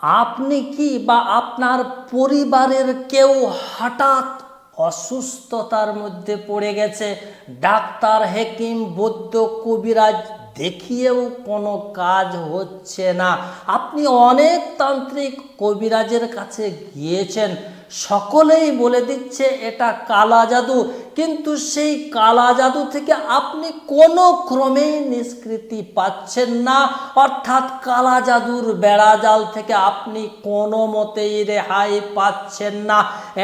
আপনি কি বা আপনার পরিবারের কেউ হঠাৎ অসুস্থতার মধ্যে পড়ে গেছে, ডাক্তার, হেকিম, বৈদ্য, কবিরাজ দেখিয়েও কোনো কাজ হচ্ছে না, আপনি অনেক তান্ত্রিক কবিরাজের কাছে গিয়েছেন, সকলেই বলে দিচ্ছে এটা কালা জাদু, কিন্তু সেই কালা জাদু থেকে আপনি কোনো ক্রমেই নিষ্কৃতি পাচ্ছেন না, অর্থাৎ কালা জাদুর বেড়াজাল থেকে আপনি কোনো মতেই রেহাই পাচ্ছেন না।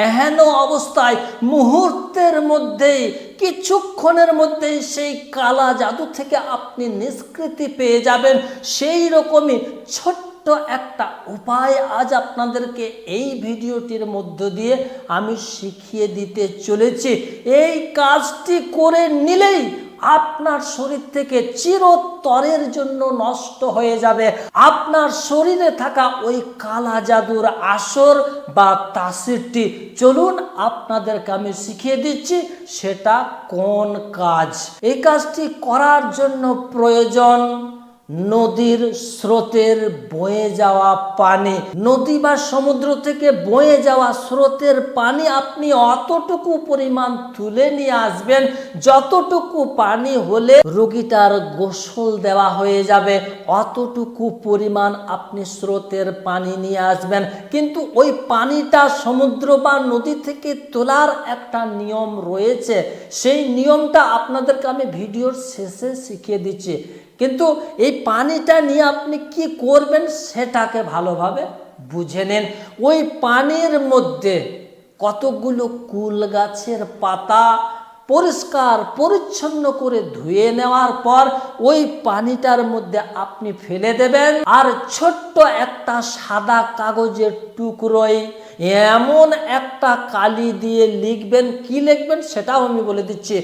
এহেন অবস্থায় মুহূর্তের মধ্যেই, কিছুক্ষণের মধ্যেই সেই কালা জাদু থেকে আপনি নিষ্কৃতি পেয়ে যাবেন। সেই রকমই ছোট্ট একটা উপায় আজ আপনাদেরকে এই ভিডিওটির মধ্য দিয়ে আমি শিখিয়ে দিতে চলেছি। এই কাজটি করে নিলেই আপনার শরীর থেকে চিরতরের জন্য নষ্ট হয়ে যাবে আপনার শরীরে থাকা ওই কালা জাদুর আসর বা তাসিরটি। চলুন আপনাদেরকে আমি শিখিয়ে দিচ্ছি সেটা কোন কাজ। এই কাজটি করার জন্য প্রয়োজন নদীর স্রোতের বয়ে যাওয়া পানি। নদী বা সমুদ্র থেকে বয়ে যাওয়া স্রোতের পানি আপনি অতটুকু পরিমাণ তুলে নিয়ে আসবেন যতটুকু পানি হলে রোগীটার গোসল দেওয়া হয়ে যাবে, অতটুকু পরিমাণ আপনি স্রোতের পানি নিয়ে আসবেন। কিন্তু ওই পানিটা সমুদ্র বা নদী থেকে তোলার একটা নিয়ম রয়েছে, সেই নিয়মটা আপনাদেরকে আমি ভিডিওর শেষে শিখিয়ে দিচ্ছি। কিন্তু এই পানিটা নিয়ে আপনি কি করবেন সেটাকে ভালোভাবে বুঝে নেন। ওই পানির মধ্যে কতগুলো কুল গাছের পাতা পরিষ্কার পরিচ্ছন্ন করে ধুয়ে নেওয়ার পর ওই পানিটার মধ্যে আপনি ফেলে দেবেন। আর ছোট্ট একটা সাদা কাগজের টুকরোয় এমন একটা কালি দিয়ে লিখবেন, কি লিখবেন সেটাও আমি বলে দিচ্ছি।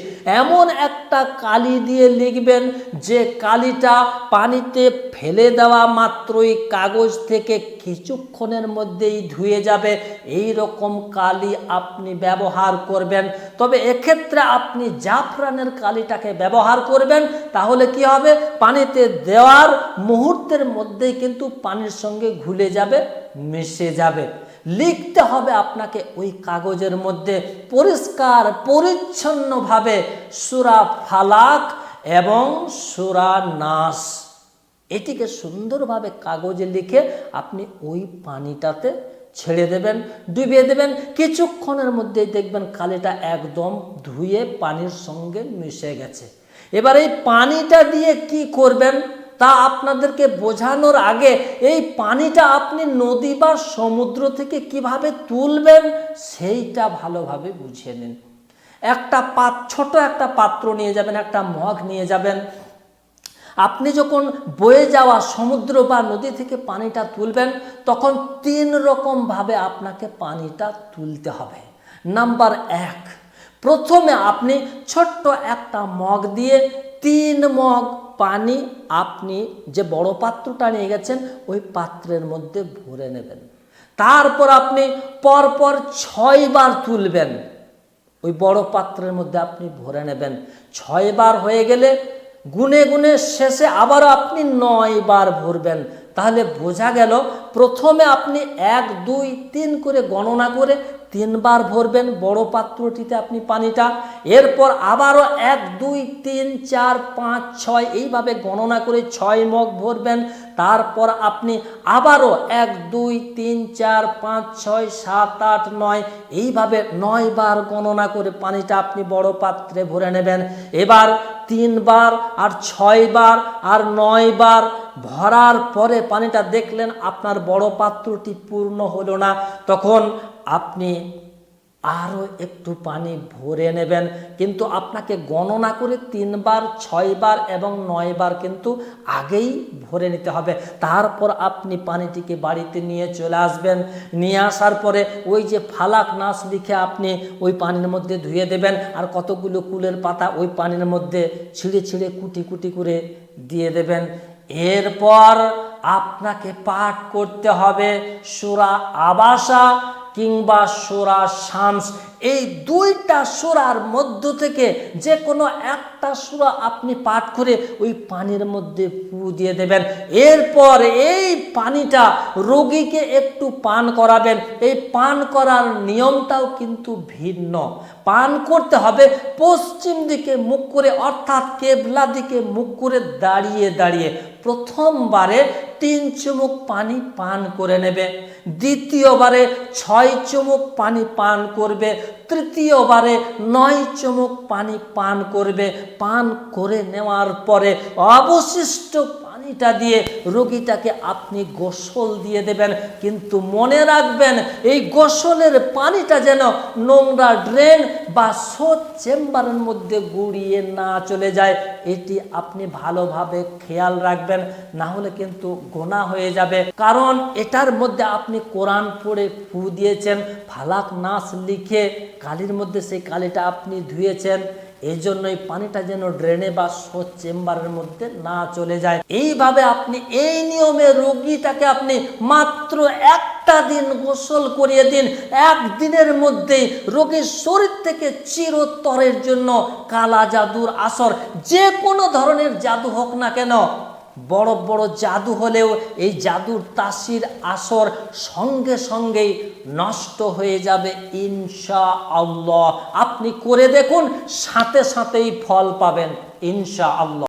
এমন একটা কালি দিয়ে লিখবেন যে কালিটা পানিতে ফেলে দেওয়া মাত্রই কাগজ থেকে কিছুক্ষণের মধ্যেই ধুয়ে যাবে। এই রকম কালি আপনি ব্যবহার করবেন। তবে এক্ষেত্রে আপনি জাফরানের কালিটাকে ব্যবহার করবেন, তাহলে কি হবে, পানিতে দেওয়ার মুহূর্তের মধ্যেই কিন্তু পানির সঙ্গে ঘুলে যাবে, মিশে যাবে। লিখতে হবে আপনাকে ওই কাগজের মধ্যে পরিষ্কার পরিচ্ছন্নভাবে সূরা ফালাক এবং সূরা নাস, এটিকে সুন্দরভাবে কাগজে লিখে আপনি ওই পানিটাতে ছেড়ে দেবেন, ডুবিয়ে দেবেন। কিছুক্ষণের মধ্যেই দেখবেন কালিটা একদম ধুয়ে পানির সঙ্গে মিশে গেছে। এবার এই পানিটা দিয়ে কি করবেন তা আপনাদেরকে বোঝানোর আগে এই পানিটা আপনি নদী বা সমুদ্র থেকে কিভাবে তুলবেন সেইটা ভালোভাবে বুঝিয়ে নিন। ছোট একটা পাত্র নিয়ে যাবেন, একটা মগ নিয়ে যাবেন। আপনি যখন বয়ে যাওয়া সমুদ্র বা নদী থেকে পানিটা তুলবেন তখন 3 রকমভাবে আপনাকে পানিটা তুলতে হবে। নাম্বার 1, প্রথমে আপনি ছোট্ট একটা মগ দিয়ে 3 মগ পানি আপনি যে বড় পাত্রটা নিয়ে গেছেন ওই পাত্রের মধ্যে ভরে নেবেন। তারপর আপনি পরপর 6 বার তুলবেন, ওই বড় পাত্রের মধ্যে আপনি ভরে নেবেন। 6 বার হয়ে গেলে গুনে গুনে শেষে আবারও আপনি 9 বার ভরবেন। তাহলে বোঝা গেল প্রথমে আপনি 1, 2, 3 করে গণনা করে 3 বার ভরবেন বড় পাত্রটিতে আপনি পানিটা। এরপর আবারও 1, 2, 3, 4, 5, 6 এইভাবে গণনা করে 6 মগ ভরবেন। তারপর আপনি আবারও 1, 2, 3, 4, 5, 6, 7, 8, 9 এইভাবে 9 বার গণনা করে পানিটা আপনি বড় পাত্রে ভরে নেবেন। এবার 3 বার আর 6 বার আর 9 বার ভরার পরে পানিটা দেখলেন আপনার বড় পাত্রটি পূর্ণ হলো না, তখন আপনি আরও একটু পানি ভরে নেবেন। কিন্তু আপনাকে গণনা করে 3 বার, 6 বার এবং 9 বার কিন্তু আগেই ভরে নিতে হবে। তারপর আপনি পানিটিকে বাড়িতে নিয়ে চলে আসবেন। নিয়ে আসার পরে ওই যে ফালাক নাস লিখে আপনি ওই পানির মধ্যে ধুয়ে দেবেন। আর কতগুলো কুলের পাতা ওই পানির মধ্যে ছিঁড়ে ছিঁড়ে কুটি কুটি করে দিয়ে দেবেন। এরপর আপনাকে পাঠ করতে হবে সূরা আবাসা কিংবা সূরা শামস, এই দুইটা সূরার মধ্য থেকে যে কোনো একটা সূরা আপনি পাঠ করে ওই পানির মধ্যে ফু দিয়ে দেবেন। এরপর এই পানিটা রোগীকে একটু পান করাবেন। এই পান করার নিয়মটাও কিন্তু ভিন্ন। পান করতে হবে পশ্চিম দিকে মুখ করে, অর্থাৎ কেবলা দিকে মুখ করে দাঁড়িয়ে দাঁড়িয়ে। প্রথমবারে 3 চুমুক পানি পান করে নেবে, দ্বিতীয়বারে 6 চুমুক পানি পান করবে, তৃতীয়বারে 9 চুমুক পানি পান করবে। পান করে নেওয়ার পরে অবশিষ্ট পানিটা দিয়ে রোগীটাকে আপনি গোসল দিয়ে দেবেন। কিন্তু মনে রাখবেন, এই গোসলের পানিটা যেন নোংরা ড্রেন বা শৌচ চেম্বারের মধ্যে গুড়িয়ে না চলে যায়। এটি আপনি ভালোভাবে খেয়াল রাখবেন, না হলে কিন্তু গুনাহ হয়ে যাবে। কারণ এটার মধ্যে আপনি কোরআন পড়ে ফু দিয়েছেন, ফালাক নাস লিখে কালির মধ্যে সেই কালিটা আপনি ধুয়েছেন। এই জন্যই পানিটা যেন ড্রেনে বা শৌচ চেম্বারের মধ্যে না চলে যায়। এইভাবে আপনি এই নিয়মে রোগীটাকে আপনি মাত্র একটা দিন গোসল করিয়ে দিন। একদিনের মধ্যেই রোগীর শরীর থেকে চিরতরের জন্য কালা জাদুর আসর, যে কোনো ধরনের জাদু হোক না কেন, বড় বড় জাদু হলেও এই জাদুর তাসির আসর সঙ্গে সঙ্গেই নষ্ট হয়ে যাবে ইনশাআল্লাহ। আপনি করে দেখুন, সাথে সাথেই ফল পাবেন ইনশাআল্লাহ।